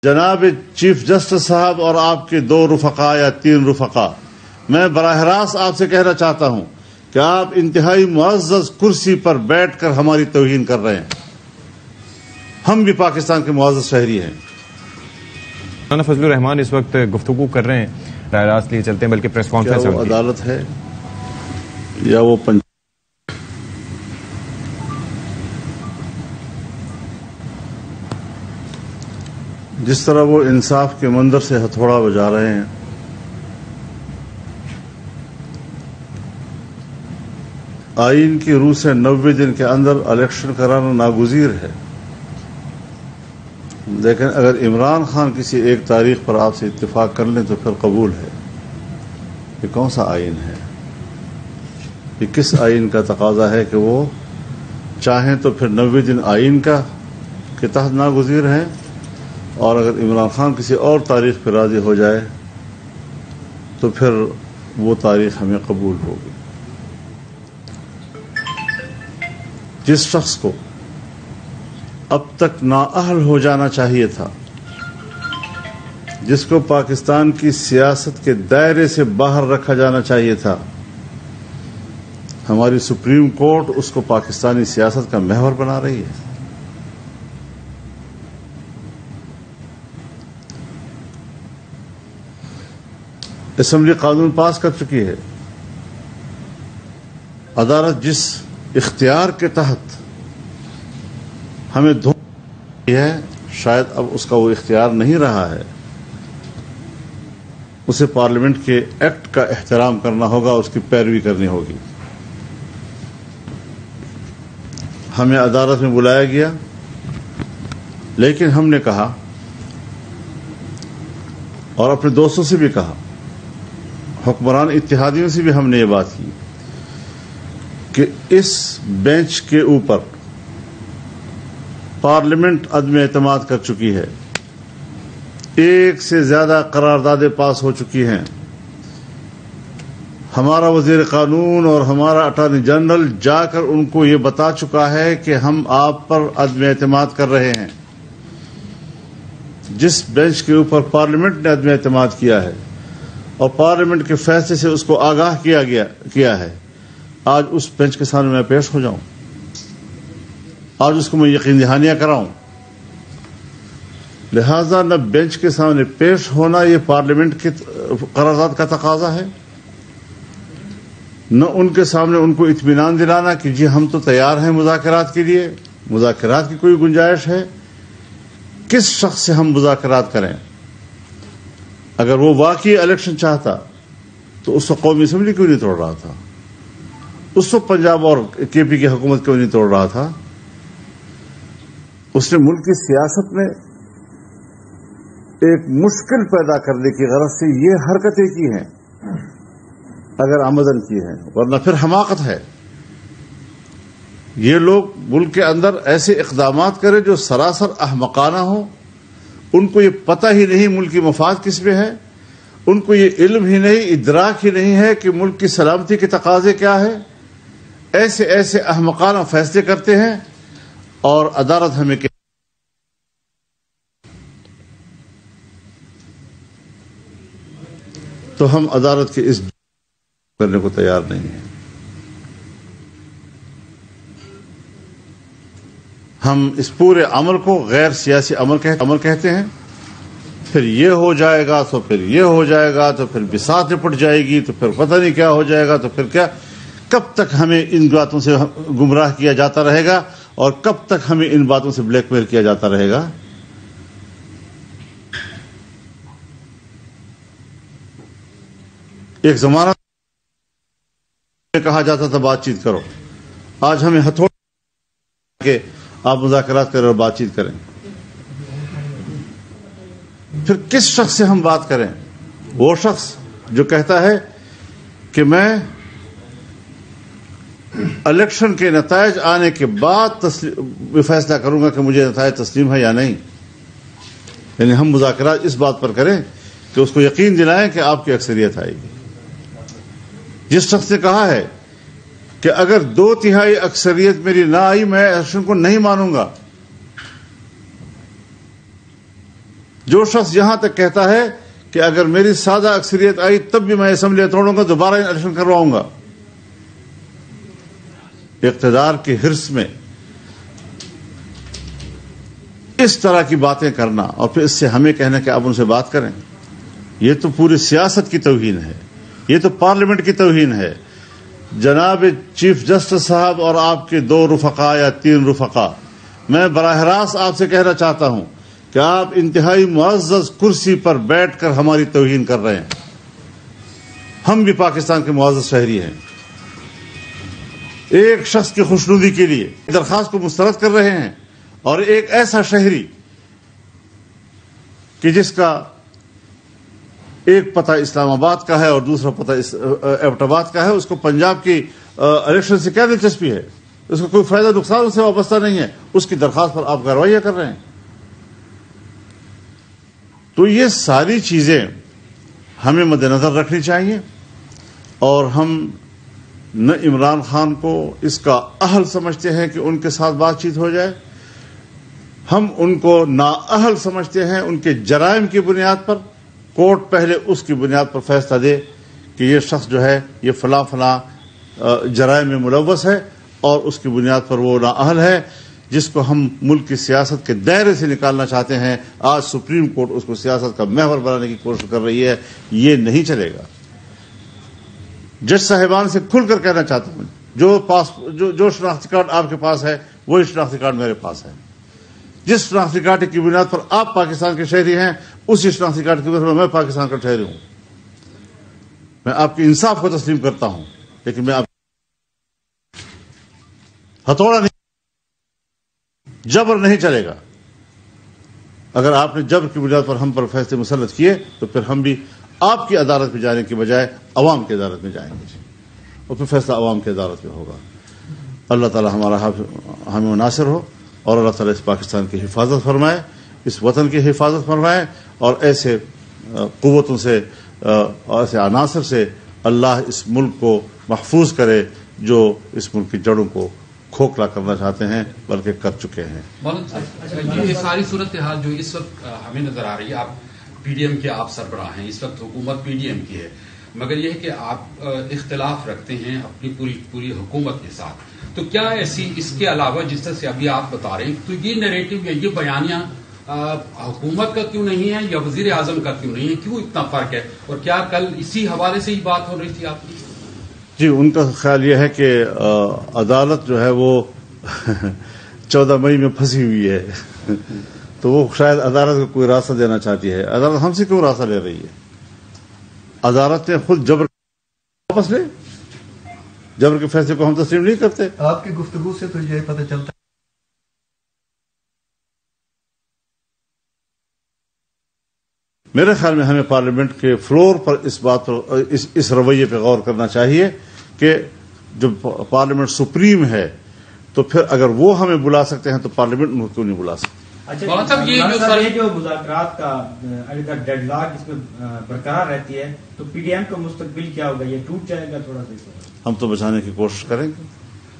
جناب chief justice صاحب اور آپ کے 2 رفقا یا 3 رفقا، میں براہ راست آپ سے کہنا چاہتا ہوں کہ آپ انتہائی معزز کرسی پر بیٹھ کر ہماری توہین کر رہے ہیں۔ ہم بھی پاکستان کے معزز شہری ہیں۔ مولانا فضل الرحمان اس وقت گفتگو کر رہے ہیں، براہ راست لیے چلتے ہیں، بلکہ پریس کانفرنس کیا وہ عدالت ہے یا وہ جس طرح وہ انصاف کے منظر سے ہتھوڑا بجا رہے ہیں، آئین کی روح سے 90 دن کے اندر الیکشن کرانا ناگزیر ہے، لیکن اگر عمران خان کسی ایک تاریخ پر آپ سے اتفاق کر لیں تو پھر قبول ہے۔ یہ کون سا آئین ہے؟ یہ کس آئین کا تقاضا ہے کہ وہ چاہیں تو پھر 90 دن آئین کے تحت ناگزیر ہیں، اور اگر عمران خان کسی اور تاریخ پہ راضی ہو جائے تو پھر وہ تاریخ ہمیں قبول ہوگی۔ جس شخص کو اب تک نااہل ہو جانا چاہیے تھا، جس کو پاکستان کی سیاست کے دائرے سے باہر رکھا جانا چاہیے تھا، ہماری سپریم کورٹ اس کو پاکستانی سیاست کا محور بنا رہی ہے۔ اسمبلی قانون پاس کر چکی ہے، عدالت جس اختیار کے تحت ہمیں دھوکہ ہے، شاید اب اس کا وہ اختیار نہیں رہا ہے، اسے پارلیمنٹ کے ایکٹ کا احترام کرنا ہوگا، اس کی پیروی کرنی ہوگی۔ ہمیں عدالت میں بلایا گیا، لیکن ہم نے کہا اور اپنے دوستوں سے بھی کہا، حکمران اتحادیوں سے بھی ہم نے یہ بات کی کہ اس بینچ کے اوپر پارلیمنٹ عدم اعتماد کر چکی ہے، 1 سے زیادہ قراردادیں پاس ہو چکی ہیں، ہمارا وزیر قانون اور ہمارا اٹارنی جنرل جا کر ان کو یہ بتا چکا ہے کہ ہم آپ پر عدم اعتماد کر رہے ہیں۔ جس بینچ کے اوپر پارلیمنٹ نے عدم اعتماد کیا ہے اور پارلیمنٹ کے فیصلے سے اس کو آگاہ کیا ہے، آج اس بینچ کے سامنے میں پیش ہو جاؤں، آج اس کو میں یقین دہانیاں کراؤں؟ لہذا نہ بینچ کے سامنے پیش ہونا یہ پارلیمنٹ کے قرارداد کا تقاضا ہے، نہ ان کے سامنے ان کو اطمینان دلانا کہ جی ہم تو تیار ہیں مذاکرات کے لیے۔ مذاکرات کی کوئی گنجائش ہے؟ کس شخص سے ہم مذاکرات کریں؟ اگر وہ واقعی الیکشن چاہتا تو اس وقت قومی اسمبلی کیوں نہیں توڑ رہا تھا؟ اس وقت پنجاب اور کے پی کی حکومت کیوں نہیں توڑ رہا تھا؟ اس نے ملک کی سیاست میں ایک مشکل پیدا کرنے کی غرض سے یہ حرکتیں کی ہیں، اگر آمدن کی ہیں، ورنہ پھر حماقت ہے۔ یہ لوگ ملک کے اندر ایسے اقدامات کریں جو سراسر احمقانہ ہوں، ان کو یہ پتہ ہی نہیں ملک کی مفاد کس میں ہے، ان کو یہ علم ہی نہیں، ادراک ہی نہیں ہے کہ ملک کی سلامتی کے تقاضے کیا ہے، ایسے احمقانہ فیصلے کرتے ہیں، اور عدالت ہمیں تو ہم عدالت کے اس کرنے کو تیار نہیں ہیں۔ ہم اس پورے عمل کو غیر سیاسی عمل کہتے ہیں۔ پھر یہ ہو جائے گا تو پھر یہ ہو جائے گا تو پھر بساط نپٹ جائے گی تو پھر پتہ نہیں کیا ہو جائے گا تو پھر کیا۔ کب تک ہمیں ان باتوں سے گمراہ کیا جاتا رہے گا اور کب تک ہمیں ان باتوں سے بلیک میل کیا جاتا رہے گا؟ ایک زمانہ میں کہا جاتا تھا بات چیت کرو، آج ہمیں ہتھوڑا کہ آپ مذاکرات کریں اور بات چیت کریں۔ پھر کس شخص سے ہم بات کریں؟ وہ شخص جو کہتا ہے کہ میں الیکشن کے نتائج آنے کے بعد فیصلہ کروں گا کہ مجھے نتائج تسلیم ہے یا نہیں۔ یعنی ہم مذاکرات اس بات پر کریں کہ اس کو یقین دلائیں کہ آپ کی اکثریت آئے گی۔ جس شخص نے کہا ہے کہ اگر 2/3 اکثریت میری نہ آئی میں الیکشن کو نہیں مانوں گا، جو شخص یہاں تک کہتا ہے کہ اگر میری سادہ اکثریت آئی تب بھی میں اسمبلی توڑوں گا, دوبارہ الیکشن کرواؤں گا, اقتدار کے حرص میں اس طرح کی باتیں کرنا اور پھر اس سے ہمیں کہنا کہ آپ ان سے بات کریں, یہ تو پوری سیاست کی توہین ہے, یہ تو پارلیمنٹ کی توہین ہے. جناب چیف جسٹس صاحب اور آپ کے 2 رفقا یا 3 رفقا, میں براہ راست آپ سے کہنا چاہتا ہوں کہ آپ انتہائی معزز کرسی پر بیٹھ کر ہماری توہین کر رہے ہیں. ہم بھی پاکستان کے معزز شہری ہیں. ایک شخص کی خوشنودی کے لیے درخواست کو مسترد کر رہے ہیں, اور ایک ایسا شہری کہ جس کا ایک پتہ اسلام آباد کا ہے اور دوسرا پتہ ایبٹ آباد کا ہے, اس کو پنجاب کی الیکشن سے کیا دلچسپی ہے؟ اس کو کوئی فائدہ نقصان اس سے وابستہ نہیں ہے. اس کی درخواست پر آپ کارروائیاں کر رہے ہیں. تو یہ ساری چیزیں ہمیں مد نظر رکھنی چاہیے, اور ہم نہ عمران خان کو اس کا اہل سمجھتے ہیں کہ ان کے ساتھ بات چیت ہو جائے, ہم ان کو نااہل سمجھتے ہیں ان کے جرائم کی بنیاد پر. کورٹ پہلے اس کی بنیاد پر فیصلہ دے کہ یہ شخص جو ہے یہ فلاں فلاں جرائم میں ملوث ہے, اور اس کی بنیاد پر وہ نااہل ہے, جس کو ہم ملک کی سیاست کے دائرے سے نکالنا چاہتے ہیں. آج سپریم کورٹ اس کو سیاست کا محور بنانے کی کوشش کر رہی ہے. یہ نہیں چلے گا. جج صاحبان سے کھل کر کہنا چاہتا ہوں, جو شناختی کارڈ آپ کے پاس ہے وہی شناختی کارڈ میرے پاس ہے. جس شناختی کارڈ کی بنیاد پر آپ پاکستان کے شہری ہیں, اسی شناختی کارڈ کی بنیاد پر میں پاکستان کا شہری ہوں. میں آپ کے انصاف کو تسلیم کرتا ہوں, لیکن میں آپ ہتھوڑا نہیں, جبر نہیں چلے گا. اگر آپ نے جبر کی بنیاد پر ہم پر فیصلے مسلط کیے تو پھر ہم بھی آپ کی عدالت میں جانے کی بجائے عوام کی عدالت میں جائیں گے, اور پھر فیصلہ عوام کی عدالت میں ہوگا. اللہ تعالی ہمارا ہمیں ناصر ہو, اور اللہ تعالی اس پاکستان کی حفاظت فرمائے, اس وطن کی حفاظت فرمائے, اور ایسے قوتوں سے اور ایسے عناصر سے اللہ اس ملک کو محفوظ کرے جو اس ملک کی جڑوں کو کھوکھلا کرنا چاہتے ہیں بلکہ کر چکے ہیں. یہ ساری صورتحال جو اس وقت ہمیں نظر آ رہی ہے, آپ پی ڈی ایم کے آپ سربراہ ہیں, اس وقت حکومت پی ڈی ایم کی ہے, مگر یہ ہے کہ آپ اختلاف رکھتے ہیں اپنی پوری حکومت کے ساتھ. تو کیا ایسی اس کے علاوہ جس طرح سے ابھی آپ بتا رہے ہیں, تو یہ نیریٹو یا یہ بیانیہ حکومت کا کیوں نہیں ہے یا وزیر اعظم کا کیوں نہیں ہے؟ کیوں اتنا فرق ہے؟ اور کیا کل اسی حوالے سے ہی بات ہو رہی تھی آپ کی؟ جی, ان کا خیال یہ ہے کہ عدالت جو ہے وہ 14 مئی میں پھنسی ہوئی ہے, تو وہ شاید عدالت کو کوئی راستہ دینا چاہتی ہے. عدالت ہم سے کیوں راستہ لے رہی ہے؟ عدالت نے خود جبر واپس لے, جبر کے فیصلے کو ہم تسلیم نہیں کرتے. آپ کی گفتگو سے تو یہ پتہ چلتا ہے میرے خیال میں ہمیں پارلیمنٹ کے فلور پر اس بات پر اس رویے پہ غور کرنا چاہیے کہ جب پارلیمنٹ سپریم ہے تو پھر اگر وہ ہمیں بلا سکتے ہیں تو پارلیمنٹ ان کو کیوں نہیں بلا سکتے؟ اچھا یہ جو مذاکرات کا اگر ڈیڈ لاک اس میں برقرار رہتی ہے تو پی ڈی ایم کا مستقبل کیا ہوگا؟ یہ ٹوٹ جائے گا تھوڑا سا؟ ہم تو بچانے کی کوشش کریں گے.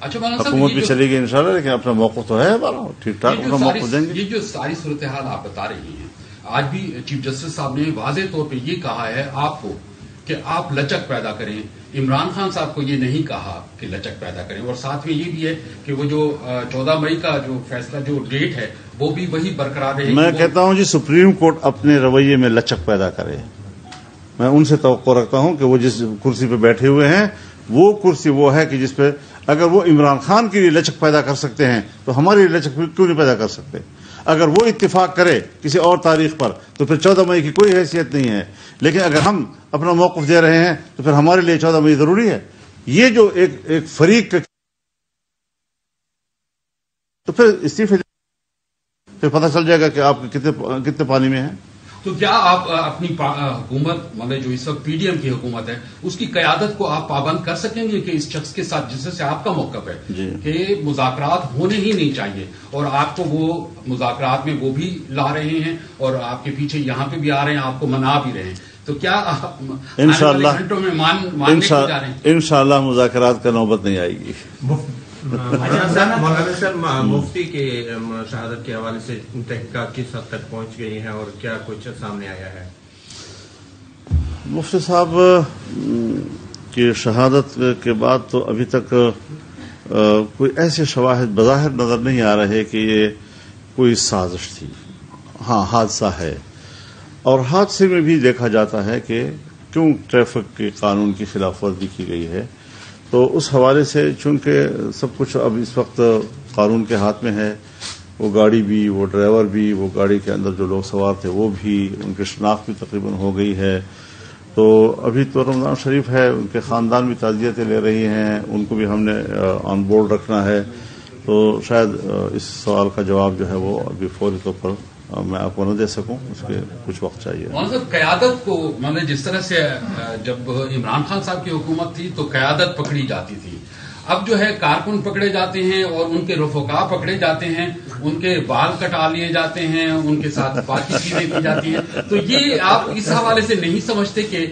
اچھا, حکومت بھی چلے گی انشاءاللہ, لیکن اپنا موقف تو ہے ہمارا, ٹھیک ٹھاک اپنا موقف دیں گے. یہ جو ساری صورتحال آپ بتا رہی ہیں, آج بھی چیف جسٹس صاحب نے واضح طور پہ یہ کہا ہے آپ کو کہ آپ لچک پیدا کریں. عمران خان صاحب کو یہ نہیں کہا کہ لچک پیدا کریں, اور ساتھ میں یہ بھی ہے کہ وہ جو 14 مئی کا جو فیصلہ جو ڈیٹ ہے وہ بھی وہی برقرار رہے. میں کہتا ہوں جی سپریم کورٹ اپنے رویے میں لچک پیدا کرے. میں ان سے توقع رکھتا ہوں کہ وہ جس کرسی پہ بیٹھے ہوئے ہیں وہ کرسی وہ ہے کہ جس پہ اگر وہ عمران خان کے لیے لچک پیدا کر سکتے ہیں تو ہمارے لیے لچک کیوں نہیں پیدا کر سکتے؟ اگر وہ اتفاق کرے کسی اور تاریخ پر تو پھر 14 مئی کی کوئی حیثیت نہیں ہے, لیکن اگر ہم اپنا موقف دے رہے ہیں تو پھر ہمارے لیے 14 مئی ضروری ہے. یہ جو ایک فریق تو پھر استعفے پھر پتہ چل جائے گا کہ آپ کتنے پانی میں ہیں. تو کیا آپ اپنی حکومت مطلب جو اس وقت پی ڈی ایم کی حکومت ہے اس کی قیادت کو آپ پابند کر سکیں گے کہ اس شخص کے ساتھ جس سے آپ کا موقف ہے جی. کہ مذاکرات ہونے ہی نہیں چاہیے, اور آپ کو وہ مذاکرات میں وہ بھی لا رہے ہیں اور آپ کے پیچھے یہاں پہ بھی آ رہے ہیں, آپ کو منا بھی رہے ہیں, تو کیا انشاءاللہ مذاکرات کا نوبت نہیں آئے گی. مولانا صاحب مفتی کی شہادت کے حوالے سے تحقیقات کس حد تک پہنچ گئی ہیں اور کیا کچھ سامنے آیا ہے؟ مفتی صاحب کی شہادت کے بعد تو ابھی تک کوئی ایسے شواہد بظاہر نظر نہیں آ رہے کہ یہ کوئی سازش تھی. ہاں حادثہ ہے، اور حادثے میں بھی دیکھا جاتا ہے کہ کیوں ٹریفک کے قانون کی خلاف ورزی کی گئی ہے. تو اس حوالے سے چونکہ سب کچھ اب اس وقت قانون کے ہاتھ میں ہے، وہ گاڑی بھی، وہ ڈرائیور بھی، وہ گاڑی کے اندر جو لوگ سوار تھے وہ بھی، ان کی شناخت بھی تقریباً ہو گئی ہے. تو ابھی تو رمضان شریف ہے، ان کے خاندان بھی تعزیتیں لے رہی ہیں، ان کو بھی ہم نے آن بورڈ رکھنا ہے. تو شاید اس سوال کا جواب جو ہے وہ ابھی فوری طور پر میں آپ کو نہ دے سکوں، اس کے کچھ وقت چاہیے. مولانا صاحب قیادت کو مطلب جس طرح سے جب عمران خان صاحب کی حکومت تھی تو قیادت پکڑی جاتی تھی، اب جو ہے کارکن پکڑے جاتے ہیں اور ان کے رفقا پکڑے جاتے ہیں، ان کے بال کٹا لیے جاتے ہیں، ان کے ساتھ باقی چیزیں کی جاتی ہیں. تو یہ آپ اس حوالے سے نہیں سمجھتے کہ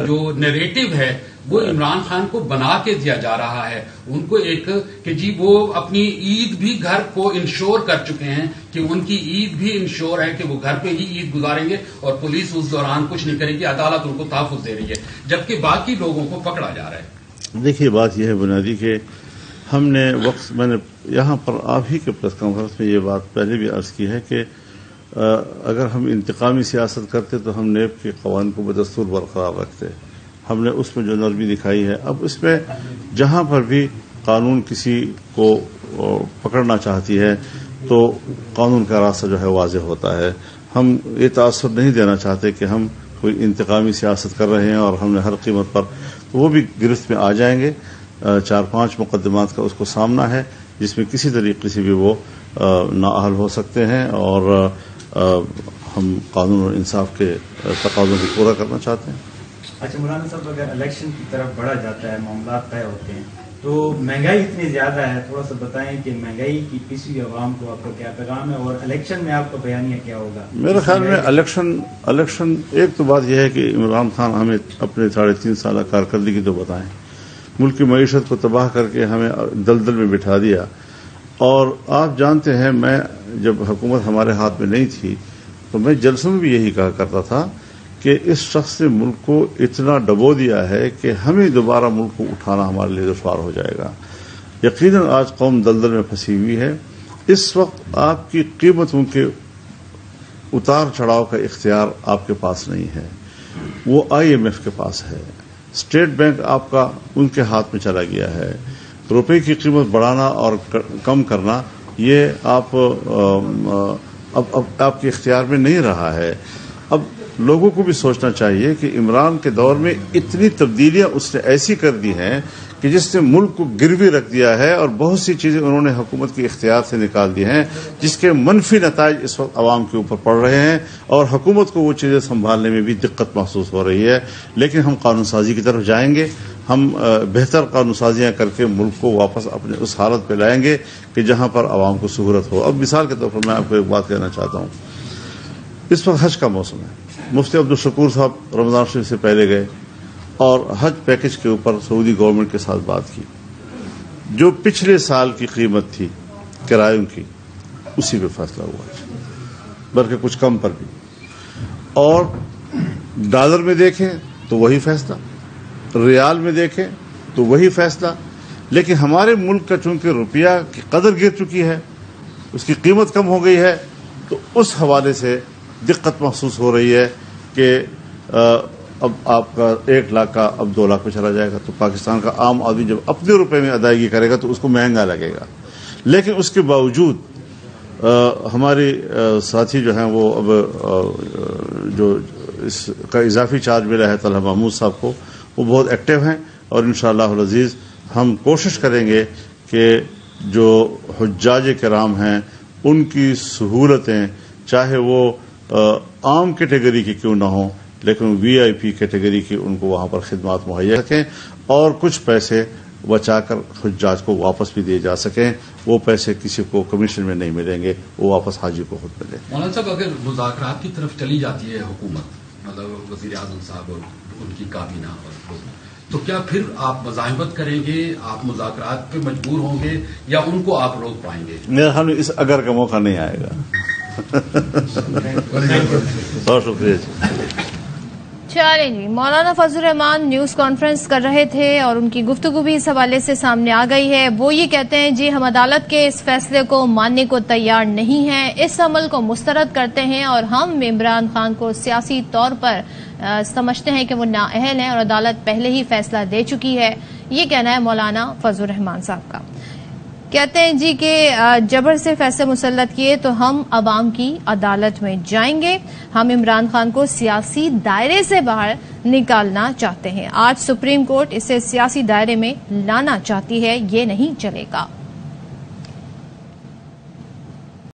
جو نیریٹو ہے وہ عمران خان کو بنا کے دیا جا رہا ہے، ان کو ایک کہ جی وہ اپنی عید بھی گھر کو انشور کر چکے ہیں کہ ان کی عید بھی انشور ہے کہ وہ گھر پہ ہی عید گزاریں گے اور پولیس اس دوران کچھ نہیں کرے گی، عدالت ان کو تحفظ دے رہی ہے، جبکہ باقی لوگوں کو پکڑا جا رہا ہے. دیکھیے بات یہ ہے بنیادی کہ ہم نے میں نے یہاں پر آپ ہی کے پریس کانفرنس میں یہ بات پہلے بھی عرض کی ہے کہ اگر ہم انتقامی سیاست کرتے تو ہم نیب کے قوانین کو بدستور برقرار رکھتے. ہم نے اس میں جو نرمی دکھائی ہے، اب اس میں جہاں پر بھی قانون کسی کو پکڑنا چاہتی ہے تو قانون کا راستہ جو ہے واضح ہوتا ہے. ہم یہ تاثر نہیں دینا چاہتے کہ ہم کوئی انتقامی سیاست کر رہے ہیں اور ہم نے ہر قیمت پر، وہ بھی گرفت میں آ جائیں گے. 4-5 مقدمات کا اس کو سامنا ہے جس میں کسی طریقے سے بھی وہ نااہل ہو سکتے ہیں، اور ہم قانون اور انصاف کے تقاضوں کو پورا کرنا چاہتے ہیں. اچھا مولانا صاحب، اگر الیکشن کی طرف بڑھا جاتا ہے، معاملات طے ہوتے ہیں، تو مہنگائی اتنی زیادہ ہے، تھوڑا سا بتائیں کہ مہنگائی کی پسی عوام کو آپ کا کیا پیغام ہے اور الیکشن میں آپ کا بیانیہ کیا ہوگا؟ میرے خیال میں الیکشن ایک تو بات یہ ہے کہ عمران خان ہمیں اپنے 3.5 سالہ کارکردگی تو بتائیں، ملک کی معیشت کو تباہ کر کے ہمیں دلدل میں بٹھا دیا. اور آپ جانتے ہیں میں جب حکومت ہمارے ہاتھ میں نہیں تھی تو میں جلسوں میں بھی یہی کہا کرتا تھا کہ اس شخص نے ملک کو اتنا ڈبو دیا ہے کہ ہمیں دوبارہ ملک کو اٹھانا ہمارے لیے دشوار ہو جائے گا. یقیناً آج قوم دلدل میں پھنسی ہوئی ہے. اس وقت آپ کی قیمتوں کے اتار چڑھاؤ کا اختیار آپ کے پاس نہیں ہے، وہ IMF کے پاس ہے. اسٹیٹ بینک آپ کا ان کے ہاتھ میں چلا گیا ہے. روپے کی قیمت بڑھانا اور کم کرنا یہ آپ کے اختیار میں نہیں رہا ہے. اب لوگوں کو بھی سوچنا چاہیے کہ عمران کے دور میں اتنی تبدیلیاں اس نے ایسی کر دی ہیں کہ جس نے ملک کو گروی رکھ دیا ہے، اور بہت سی چیزیں انہوں نے حکومت کے اختیار سے نکال دی ہیں جس کے منفی نتائج اس وقت عوام کے اوپر پڑ رہے ہیں، اور حکومت کو وہ چیزیں سنبھالنے میں بھی دقت محسوس ہو رہی ہے. لیکن ہم قانون سازی کی طرف جائیں گے، ہم بہتر قانون سازیاں کر کے ملک کو واپس اپنے اس حالت پہ لائیں گے کہ جہاں پر عوام کو سہولت ہو. اب مثال کے طور پر میں آپ کو ایک بات کہنا چاہتا ہوں. اس وقت حج کا موسم ہے. مفتی عبدالشکور صاحب رمضان شریف سے پہلے گئے اور حج پیکج کے اوپر سعودی گورنمنٹ کے ساتھ بات کی. جو پچھلے سال کی قیمت تھی کرایوں کی اسی پہ فیصلہ ہوا ہے، بلکہ کچھ کم پر بھی. اور ڈالر میں دیکھیں تو وہی فیصلہ، ریال میں دیکھیں تو وہی فیصلہ. لیکن ہمارے ملک کا چونکہ روپیہ کی قدر گر چکی ہے، اس کی قیمت کم ہو گئی ہے، تو اس حوالے سے دقت محسوس ہو رہی ہے کہ اب آپ کا 1 لاکھ کا اب 2 لاکھ پہ چلا جائے گا. تو پاکستان کا عام آدمی جب اپنے روپے میں ادائیگی کرے گا تو اس کو مہنگا لگے گا. لیکن اس کے باوجود ہمارے ساتھی جو ہیں وہ اب جو اس کا اضافی چارج ملا ہے طلحہ محمود صاحب کو، وہ بہت ایکٹیو ہیں، اور انشاءاللہ العزیز ہم کوشش کریں گے کہ جو حجاج کرام ہیں ان کی سہولتیں، چاہے وہ عام کیٹیگری کی کیوں نہ ہوں، لیکن VIP کیٹیگری کی ان کو وہاں پر خدمات مہیا سکیں، اور کچھ پیسے بچا کر حجاج کو واپس بھی دیے جا سکیں. وہ پیسے کسی کو کمیشن میں نہیں ملیں گے، وہ واپس حاجی کو خود ملیں. مولانا صاحب، اگر مذاکرات کی طرف چلی جاتی ہے حکومت، مطلب وزیر اعظم صاحب اور ان کی کابینہ اور تو کیا پھر آپ مزاحمت کریں گے، آپ مذاکرات پہ مجبور ہوں گے، یا ان کو آپ روک پائیں گے؟ میرے خیال میں اس اگر کا موقع نہیں آئے گا. بہت شکریہ جی. چلیں جی، مولانا فضل الرحمان نیوز کانفرنس کر رہے تھے اور ان کی گفتگو بھی اس حوالے سے سامنے آ گئی ہے. وہ یہ کہتے ہیں جی ہم عدالت کے اس فیصلے کو ماننے کو تیار نہیں ہیں، اس عمل کو مسترد کرتے ہیں اور ہم عمران خان کو سیاسی طور پر سمجھتے ہیں کہ وہ نااہل ہیں اور عدالت پہلے ہی فیصلہ دے چکی ہے. یہ کہنا ہے مولانا فضل الرحمان صاحب کا. کہتے ہیں جی کہ جبر سے فیصلے مسلط کیے تو ہم عوام کی عدالت میں جائیں گے. ہم عمران خان کو سیاسی دائرے سے باہر نکالنا چاہتے ہیں. آج سپریم کورٹ اسے سیاسی دائرے میں لانا چاہتی ہے، یہ نہیں چلے گا.